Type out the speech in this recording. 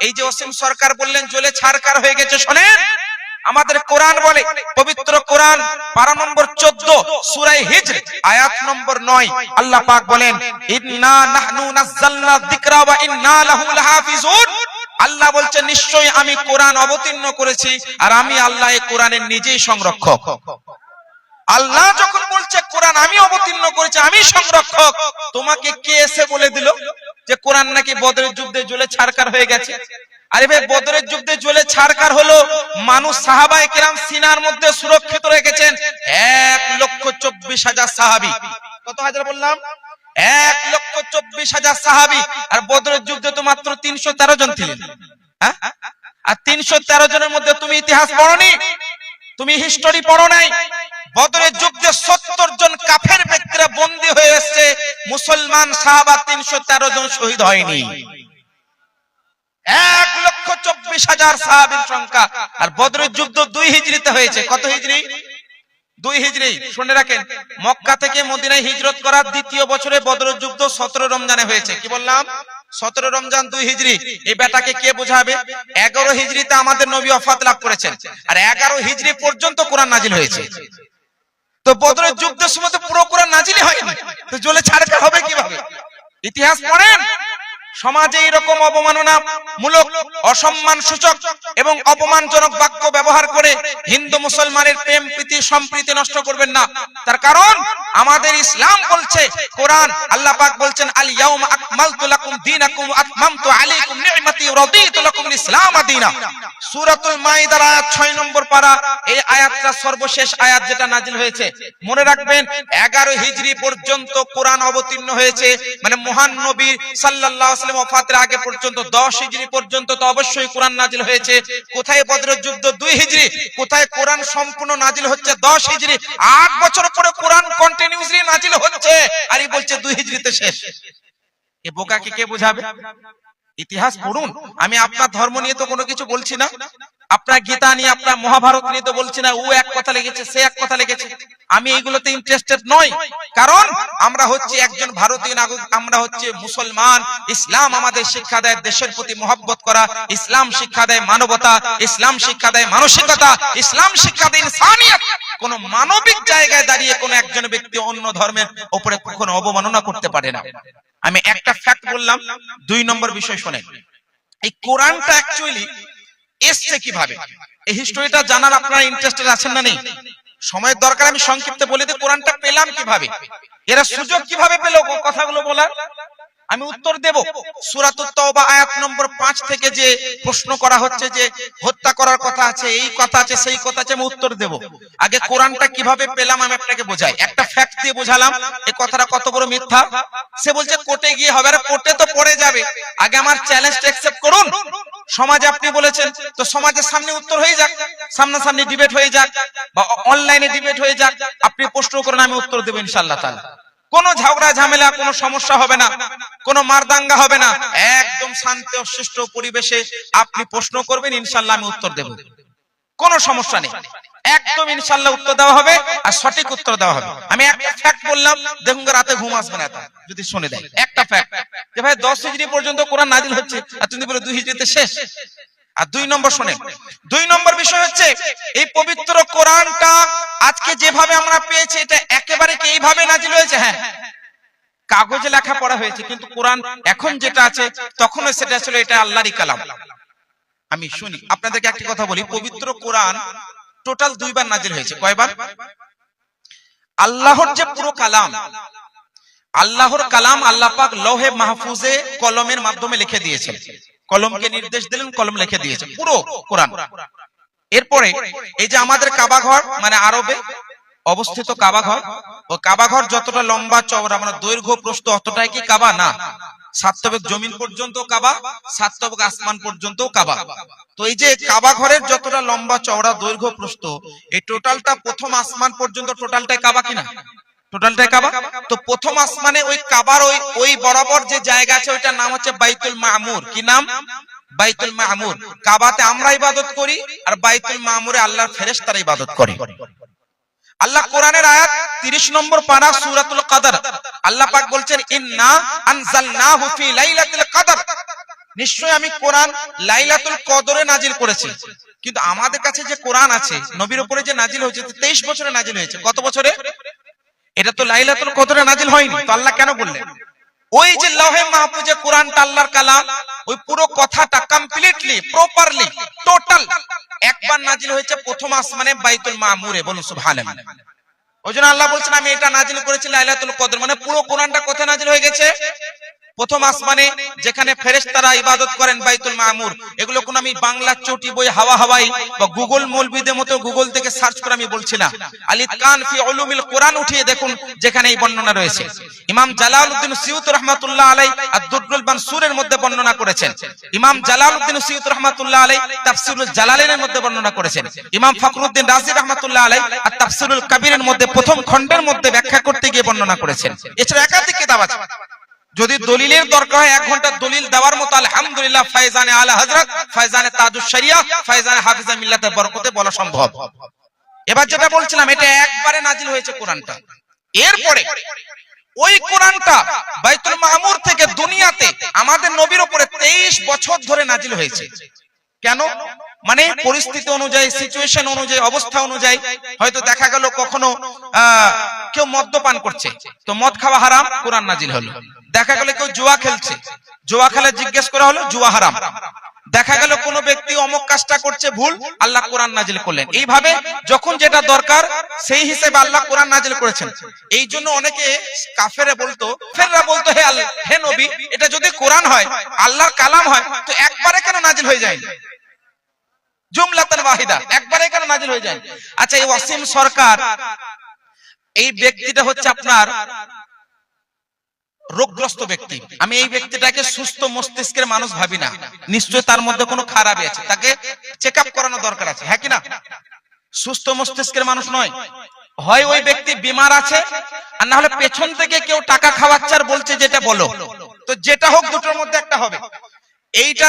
এই যে ওসিম সরকার বললেন জ্বলে ছারখার হয়ে গেছে, শোনেন আমাদের কোরআন বলে, পবিত্র কোরআন পারা নম্বর 14 সূরা হিজর আয়াত নম্বর 9, আল্লাহ পাক বলেন ইন্না নাহনু নাযালনা যিকরা ওয়া ইন্না লাহু লাহাফিজুন। আল্লাহ বলছেন নিশ্চয়ই আমি কোরআন অবতীর্ণ করেছি আর আমি আল্লাহ এই কোরআনের নিজেই সংরক্ষক। আল্লাহ যখন বলছে কোরআন আমি অবতীর্ণ করেছি, আমি সংরক্ষক, তোমাকে কে এসে বলে দিল যে কোরআন নাকি বদরের যুদ্ধে জ্বলে ছারখার হয়ে গেছে? আরে ভাই, বদরের যুদ্ধে জ্বলে ছারখার হলো, মানুষ সাহাবায়ে কেরাম সিনার মধ্যে সুরক্ষিত রেখেছেন 1,24,000 সাহাবী। কত হাজার বললাম? 1,24,000 সাহাবী। আর বদরের যুদ্ধে তো মাত্র 313 জন ছিলেন। হ্যাঁ, আর 313 জনের মধ্যে তুমি ইতিহাস পড়োনি, তুমি হিস্টোরি পড়ো নাই। বদরের যুদ্ধে 70 জন কাফের ব্যক্তিরা বন্দী হয়ে এসেছে, মুসলমান সাহাবা 313 জন শহীদ হয়নি। 1,24,000 সাহাবীর সংখ্যা। আর বদরের যুদ্ধ 2 হিজরিতে হয়েছে। কত হিজরি? 2 হিজরি। শুনে রাখেন, মক্কা থেকে মদিনায় হিজরত করার দ্বিতীয় বছরে বদরের যুদ্ধ 17 রমজানে হয়েছে। কি বললাম? 17 রমজান 2 হিজরি। এই বেটাকে কে বোঝাবে? 11 হিজরিতে আমাদের নবী ওফাত লাভ করেছেন, আর 11 হিজরি পর্যন্ত কোরআন নাজিল হয়েছে। তো বদরের যুদ্ধের সময় তো পুরো কোরআন নাজিল হয়নি, তো জ্বলে ছারখার হবে কিভাবে? ইতিহাস পড়েন। সমাজে এরকম অবমাননা মূলক, অসম্মান সূচক এবং অপমানজনক বাক্য ব্যবহার করে হিন্দু মুসলমানের প্রেম প্রীতি সম্প্রীতি নষ্ট করবেন না। তার কারণ আমাদের ইসলাম বলছে, কোরআন আল্লাহ পাক বলছেন আল ইয়াউমা আকমালতু লাকুম দীনাকুম ওয়া আতমামতু আলাইকুম নি'মাতি ওয়া রাদিতু লাকুম ইসলাম দীনা। সূরাতুল মাইদার আয়াত 6 নম্বর পারা, এই আয়াতটা সর্বশেষ আয়াত যেটা নাজিল হয়েছে। মনে রাখবেন 11 হিজরি পর্যন্ত কোরআন অবতীর্ণ হয়েছে, মানে মহান নবী সাল্লাল্লাহু আলাইহি ওয়াসাল্লাম ওফাতের আগে পর্যন্ত 10 হিজরি পর্যন্ত তো অবশ্যই কোরআন নাজিল হয়েছে। কোথায় বদরের যুদ্ধ 2 হিজরি, কোথায় কোরআন সম্পূর্ণ নাজিল হচ্ছে 10 হিজরি। 8 বছর পরে কোরআন কন্টিনিউয়াসলি নাজিল হচ্ছে, আর এই বলছে 2 হিজরিতে শেষ। এ বোকাকে কে বোঝাবে? ইতিহাস পড়ুন। আমি আপনার ধর্ম নিয়ে তো কোনো কিছু বলছি না, আপনার গীতা নিয়ে, আপনার মহাভারত নিয়ে তো বলছি না। ও এক কথা লিখেছে, সে এক কথা লিখেছে, আমি এইগুলোতে ইন্টারেস্টেড নই। কারণ আমরা হচ্ছে একজন ভারতীয় নাগরিক, আমরা হচ্ছে মুসলমান। ইসলাম আমাদের শিক্ষা দেয় দেশের প্রতি মহব্বত করা, ইসলাম শিক্ষা দেয় মানবতা, ইসলাম শিক্ষা দেয় মানসিকতা, ইসলাম শিক্ষা দেয় ইনসানিয়ত। কোন মানবিক জায়গায় দাঁড়িয়ে কোন একজন ব্যক্তি অন্য ধর্মের উপরে কখনো অবমাননা করতে পারে না। আমি একটা ফ্যাক্ট বললাম। 2 নম্বর বিষয় শুনেন, এই কোরআনটা অ্যাকচুয়ালি এসছে কিভাবে, এই হিস্টরিটা জানার আপনারা ইন্টারেস্টেড আছেন না নেই? সময়ের দরকার, আমি সংক্ষিপ্তে বলে দিই কোরআনটা পেলাম কিভাবে, এরা সুযোগ কিভাবে পেল কথাগুলো বলার। আমি উত্তর দেব। সূরাতুত তাওবা আয়াত নম্বর 5 থেকে যে প্রশ্ন করা হচ্ছে যে হত্যা করার কথা আছে, এই কথা আছে, সেই কথা আছে, আমি উত্তর দেব। আগে কোরআনটা কিভাবে পেলাম আমি আপনাকে বোঝাই। একটা ফ্যাক্ট দিয়ে বোঝালাম এই কথাটা কত বড় মিথ্যা। সে বলছে কোর্টে গিয়ে হবে, আর কোর্টে তো পড়ে যাবে। আগে আমার চ্যালেঞ্জটা অ্যাকসেপ্ট করুন। সমাজে আপনি বলেছেন, তো সমাজের সামনে উত্তর হয়ে যাক, সামনাসামনি ডিবেট হয়ে যাক, বা অনলাইনে ডিবেট হয়ে যাক। আপনি প্রশ্ন করেন, আমি উত্তর দেব ইনশাআল্লাহ তাআলা। কোনো ঝগড়া ঝামেলা, কোনো সমস্যা হবে না, কোনো মারদাঙ্গা হবে না। একদম শান্তি ও সুষ্ঠু পরিবেশে আপনি প্রশ্ন করবেন, ইনশাআল্লাহ আমি উত্তর দেব, কোনো সমস্যা নেই। একদম ইনশাআল্লাহ উত্তর দেওয়া হবে, আর সঠিক উত্তর দেওয়া হবে। আমি একটা ফ্যাক্ট বললাম, দেখুন রাতে ঘুম আসবে না যদি শুনে দেয়। একটা ফ্যাক্ট যে ভাই 10 হিজরি পর্যন্ত কোরআন নাজিল হচ্ছে, আর তুমি বলে 2 হিজরিতে শেষ। আর 2 নম্বর শুনেন, 2 নম্বর বিষয় হচ্ছে এই পবিত্র কোরআনটা আজকে যেভাবে আমরা পেয়েছি, এটা একেবারে কি এইভাবে নাজিল হয়েছে? হ্যাঁ, কাগজে লেখা পড়া হয়েছে, কিন্তু কোরআন এখন যেটা আছে তখনও সেটা ছিল, এটা আল্লাহরই কালাম। আমি শুনি আপনাদেরকে একটা কথা বলি, পবিত্র কোরআন টোটাল 2 বার নাজিল হয়েছে। কয়বার? আল্লাহর যে পুরো কালাম, আল্লাহর কালাম আল্লাহ পাক লৌহে মাহফুজে কলমের মাধ্যমে লিখে দিয়েছেন। কলমকে নির্দেশ দিলেন, কলম লিখে দিয়েছে পুরো কোরআন। এরপরে এই যে আমাদের কাবা ঘর, মানে আরবে অবস্থিত কাবা ঘর, ও কাবা ঘর যতটা লম্বা চওড়া, মানে দৈর্ঘ্য প্রস্থ অতটাই কি কাবা? না, 7 তবক জমিন পর্যন্ত কাবা, 7 তবক আসমান পর্যন্ত কাবা। তো এই যে কাবা ঘরের যতটা লম্বা চওড়া দৈর্ঘ্য প্রস্থ, এই টোটালটা প্রথম আসমান পর্যন্ত টোটালটাই কাবা কিনা? টোটালটাই কাবা। তো প্রথম আসমানে ওই কাবার ওই বরাবর যে জায়গা আছে, ওইটার নাম হচ্ছে বাইতুল মামুর। কি নাম? বাইতুল মামুর। কাবাতে আমরা ইবাদত করি, আর বাইতুল মামুরে আল্লাহর ফেরেশতারা ইবাদত করে। আল্লাহ কোরআনের আয়াত 30 নম্বর পারা সূরাতুল কদর, আল্লাহ পাক বলছেন ইন্না আনজালনাহু ফি লাইলাতুল কদর। নিশ্চয়ই আমি কোরআন লাইলাতুল কদরে নাজিল করেছি। কিন্তু আমাদের কাছে যে কোরআন আছে নবীর উপরে যে নাজিল হয়েছে 23 বছরে নাজিল হয়েছে। কত বছরে? এটা তো লাইলাতুল কদরে নাজিল হয়নি। তো আল্লাহ কেন বললেন? ওই যে লৌহে মাহফুজে কোরআনটা আল্লাহর কালাম, ওই পুরো কথাটা কমপ্লিটলি প্রপারলি টোটাল একবার নাজিল হয়েছে প্রথম আসমানে বাইতুল মামুরে। বলুন সুবহানাল্লাহ। ওইজন্য আল্লাহ বলছেন আমি এটা নাজিল করেছি লাইলাতুল কদর, মানে পুরো কোরআনটা কোথায় নাজিল হয়ে গেছে? প্রথম আসমানে, যেখানে ফেরেশতারা ইবাদত করেন বাইতুল মামুর। এগুলো কোন আমি বাংলা চটি বই হাওয়া হাওয়াই বা গুগল মৌলবীদের মতো গুগল থেকে সার্চ করে আমি বলছি না। আলী কান ফি উলুমিল কোরআন উঠিয়ে দেখুন, যেখানে এই বর্ণনা রয়েছে। ইমাম জালালউদ্দিন সিয়ুতি রাহমাতুল্লাহ আলাইহি আদ-দুররুল মানসুরের মধ্যে বর্ণনা করেছেন। ইমাম জালালউদ্দিন সিয়ুতি রাহমাতুল্লাহ আলাইহি তাফসীরুল জালালাইনের মধ্যে বর্ণনা করেছেন। ইমাম ফখরুদ্দিন রাজি রাহমাতুল্লাহ আলাইহি আত-তাফসীরুল কবিরের মধ্যে প্রথম খণ্ডের মধ্যে ব্যাখ্যা করতে গিয়ে বর্ণনা করেছেন। এছাড়া একাধিক কিতাব আছে। যদি দলিলের দরকার হয় 1 ঘন্টা দলিল দেওয়ার মতো আলহামদুলিল্লাহ ফায়জানে আলা হযরত, ফায়জানে তাজুশ শরিয়া, ফায়জানে হাফিজা মিল্লাতের বরকতে বলা সম্ভব। এবার যেটা বলছিলাম, এটা একবারে নাজিল হয়েছে কোরআনটা। এরপরে ওই কোরআনটা বাইতুল মামুর থেকে দুনিয়াতে আমাদের নবীর উপরে 23 বছর ধরে নাজিল হয়েছে। কেন? মানে পরিস্থিতি অনুযায়ী, সিচুয়েশন অনুযায়ী, অবস্থা অনুযায়ী। হয়তো দেখা গেল কখনো কেউ মদ্যপান করছে, তো মদ খাওয়া হারাম, কোরআন নাজিল হলো। দেখা গেল কেউ জুয়া খেলছে, জুয়া খেলা জিজ্ঞেস করা হলো, জুয়া হারাম। দেখা গেল কোন ব্যক্তি অমুক কাজটা করছে ভুল, আল্লাহ কোরআন নাজিল করলেন। এইভাবে যখন যেটা দরকার সেই হিসেবে আল্লাহ কোরআন নাজিল করেছেন। এই জন্য অনেকে কাফেররা বলতো হে আল্লাহ, হে নবী, এটা যদি কোরআন হয়, আল্লাহর কালাম হয়, তো একবারে কেন নাজিল হয়ে যায়? জুমলাতান ওয়াহিদা, একবারে কেন নাজিল হয়ে যায়? আচ্ছা, এই ওয়াসিম সরকার, এই ব্যক্তিটা হচ্ছে আপনার রোগগ্রস্ত ব্যক্তি। আমি এই ব্যক্তিটাকে সুস্থ মস্তিষ্কের মানুষ ভাবি না। নিশ্চয় তার মধ্যে কোনো খারাপ আছে, তাকে চেক আপ করানো দরকার আছে, হ্যাঁ কি না? সুস্থ মস্তিষ্কের মানুষ নয়। হয় ওই ব্যক্তি বিমার আছে, আর না হলে পেছন থেকে কেউ টাকা খাওয়াচ্ছে আর বলছে যেটা বলো। তো যেটা হোক, দুটোর মধ্যে একটা হবে। এইটা